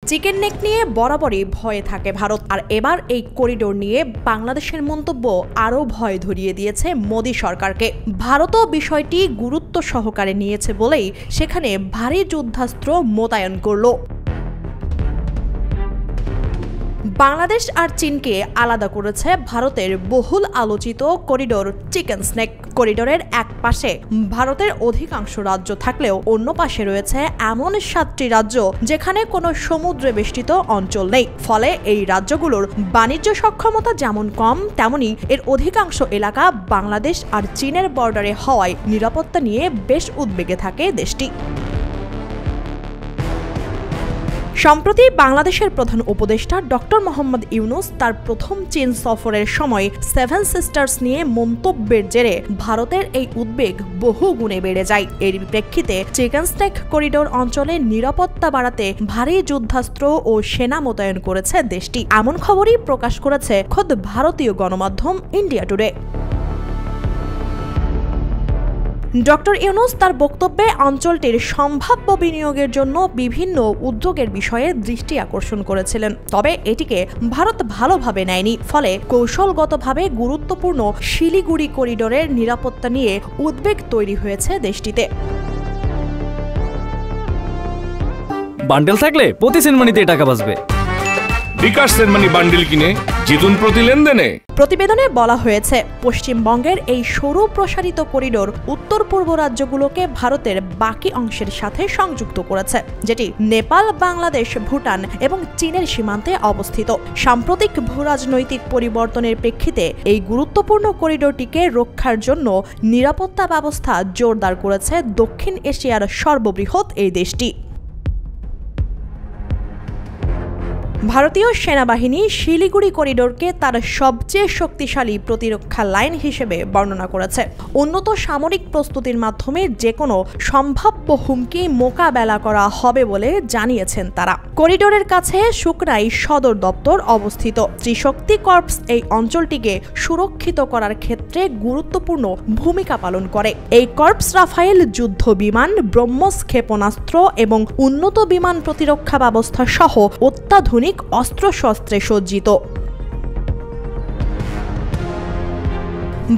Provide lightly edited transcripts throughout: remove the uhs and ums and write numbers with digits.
Chicken neck নিয়ে বরাবরই ভয়ে থাকে ভারত, আর এবার এই করিডোর নিয়ে বাংলাদেশের মন্তব্য আরও ভয় ধরিয়ে দিয়েছে মোদী সরকারকে। ভারতও বিষয়টি গুরুত্ব সহকারে নিয়েছে বলেই সেখানে ভারী যুদ্ধাস্ত্র মোতায়েন করল। বাংলাদেশ আর চীনকে আলাদা করেছে ভারতের বহুল আলোচিত করিডোর চিকেন স্নেক। করিডোরের এক পাশে ভারতের অধিকাংশ রাজ্য থাকলেও অন্য পাশে রয়েছে এমন 7টি রাজ্য যেখানে কোনো সমুদ্রে বেষ্টিত অঞ্চল নেই। ফলে এই রাজ্যগুলোর বাণিজ্য সক্ষমতা যেমন কম, তেমনি এর অধিকাংশ এলাকা বাংলাদেশ আর চীনের বর্ডারে হওয়ায় নিরাপত্তা নিয়ে বেশ উদ্বেগে থাকে দেশটি। সম্প্রতি বাংলাদেশের প্রধান উপদেষ্টা ডক্টর মোহাম্মদ ইউনুস তার প্রথম চীন সফরের সময় 7 সিস্টার্স নিয়ে মন্তব্যের জেরে ভারতের এই উদ্বেগ বহু গুণে বেড়ে যায়। এর প্রেক্ষিতে চিকেন স্নেক করিডোর অঞ্চলে নিরাপত্তা বাড়াতে ভারী যুদ্ধাস্ত্র ও সেনা মোতায়েন করেছে দেশটি। এমন খবরই প্রকাশ করেছে খোদ ভারতীয় গণমাধ্যম ইন্ডিয়া টুডে। ডক্টর ইউনুস তার বক্তব্যে অঞ্চলটির সম্ভাব্য বিনিয়োগের জন্য বিভিন্ন উদ্যোগের বিষয়ে দৃষ্টি আকর্ষণ করেছিলেন, তবে এটিকে ভারত ভালোভাবে নেয়নি। ফলে কৌশলগতভাবে গুরুত্বপূর্ণ শিলিগুড়ি করিডোরের নিরাপত্তা নিয়ে উদ্বেগ তৈরি হয়েছে দেশটিতে। বান্ডেল থাকলে প্রতি সেনমানিতে টাকা বাঁচবে। বিকাশ সেনমানি বান্ডেল কিনে জিতুন প্রতি লেনদেনে। প্রতিবেদনে বলা হয়েছে, পশ্চিমবঙ্গের এই সরু প্রসারিত করিডোর উত্তর পূর্ব রাজ্যগুলোকে ভারতের বাকি অংশের সাথে সংযুক্ত করেছে, যেটি নেপাল, বাংলাদেশ, ভুটান এবং চীনের সীমান্তে অবস্থিত। সাম্প্রতিক ভূরাজনৈতিক পরিবর্তনের প্রেক্ষিতে এই গুরুত্বপূর্ণ করিডোরটিকে রক্ষার জন্য নিরাপত্তা ব্যবস্থা জোরদার করেছে দক্ষিণ এশিয়ার সর্ববৃহৎ এই দেশটি। ভারতীয় সেনাবাহিনী শিলিগুড়ি করিডোরকে তার সবচেয়ে শক্তিশালী প্রতিরক্ষা লাইন হিসেবে বর্ণনা করেছে। উন্নত সামরিক প্রস্তুতির মাধ্যমে যে কোনো সম্ভাব্য হুমকি মোকাবেলা করা হবে বলে জানিয়েছেন তারা। করিডোরের কাছে সুকনাই সদর দপ্তর অবস্থিত। ত্রিশক্তি কর্পস এই অঞ্চলটিকে সুরক্ষিত করার ক্ষেত্রে গুরুত্বপূর্ণ ভূমিকা পালন করে। এই কর্পস রাফায়েল যুদ্ধ বিমান, ব্রহ্মস ক্ষেপণাস্ত্র এবং উন্নত বিমান প্রতিরক্ষা ব্যবস্থা সহ অত্যাধুনিক অস্ত্রশস্ত্রে সজ্জিত।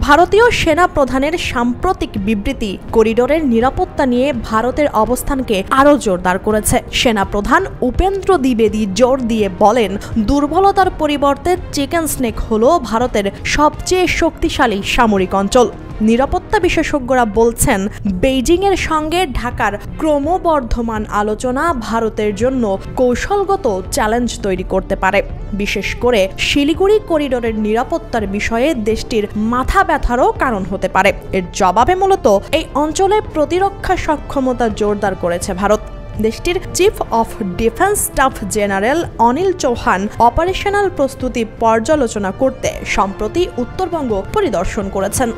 ভারতীয় সেনা প্রধানের সাম্প্রতিক বিবৃতি করিডোরের নিরাপত্তা নিয়ে ভারতের অবস্থানকে আরও জোরদার করেছে। সেনা প্রধান উপেন্দ্র দ্বিবেদী জোর দিয়ে বলেন, দুর্বলতার পরিবর্তে চিকেন স্নেক হল ভারতের সবচেয়ে শক্তিশালী সামরিক অঞ্চল। নিরাপত্তা বিশেষজ্ঞরা বলছেন, বেইজিংয়ের সঙ্গে ঢাকার ক্রমবর্ধমান আলোচনা ভারতের জন্য কৌশলগত চ্যালেঞ্জ তৈরি করতে পারে। বিশেষ করে শিলিগুড়ি করিডোরের নিরাপত্তার বিষয়ে দেশটির মাথা ব্যথারও কারণ হতে পারে। এর জবাবে মূলত এই অঞ্চলে প্রতিরক্ষা সক্ষমতা জোরদার করেছে ভারত। দেশটির chief of defence staff general Anil Chauhan operational প্রস্তুতি পর্যালোচনা করতে সম্প্রতি উত্তরবঙ্গ পরিদর্শন করেছেন।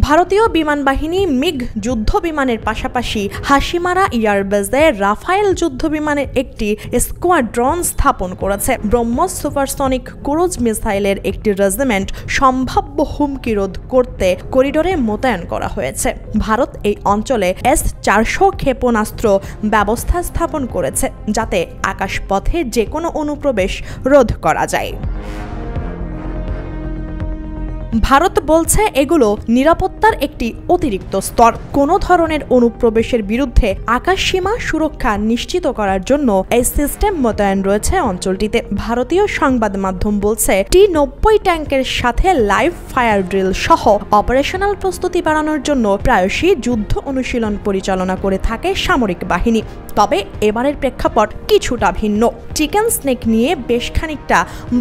ভারতীয় বিমান বাহিনী মিগ যুদ্ধ বিমানের পাশাপাশি হাসিমারা এয়ারবেসে রাফায়েল যুদ্ধ বিমানের একটি স্কোয়াড্রন স্থাপন করেছে। ব্রহ্মস সুপারসনিক ক্রুজ মিসাইলের একটি রেজিমেন্ট সম্ভাব্য হুমকি রোধ করতে করিডোরে মোতায়েন করা হয়েছে। ভারত এই অঞ্চলে S-400 ক্ষেপণাস্ত্র ব্যবস্থা স্থাপন করেছে, যাতে আকাশপথে যে কোনো অনুপ্রবেশ রোধ করা যায়। ভারত বলছে এগুলো নিরাপত্তার একটি অতিরিক্ত স্তর। কোনো ধরনের অনুপ্রবেশের বিরুদ্ধে আকাশসীমা সুরক্ষা নিশ্চিত করার জন্য এই সিস্টেম মোতায়েন রয়েছে অঞ্চলটিতে। ভারতীয় সংবাদ মাধ্যম বলছে, T-90 ট্যাঙ্কের সাথে লাইভ ফায়ার ড্রিল সহ অপারেশনাল প্রস্তুতি বাড়ানোর জন্য প্রায়শই যুদ্ধ অনুশীলন পরিচালনা করে থাকে সামরিক বাহিনী। তবে এবারের প্রেক্ষাপট কিছুটা ভিন্ন। চিকেন স্নেক নিয়ে বেশ খানিকটা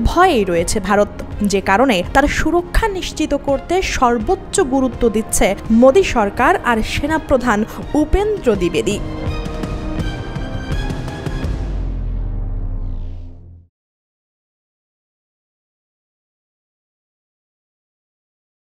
ভয়েই রয়েছে ভারত, যে কারণে তার সুরক্ষা নিশ্চিত করতে সর্বোচ্চ গুরুত্ব দিচ্ছে মোদী সরকার আর সেনাপ্রধান উপেন্দ্র দ্বিবেদী।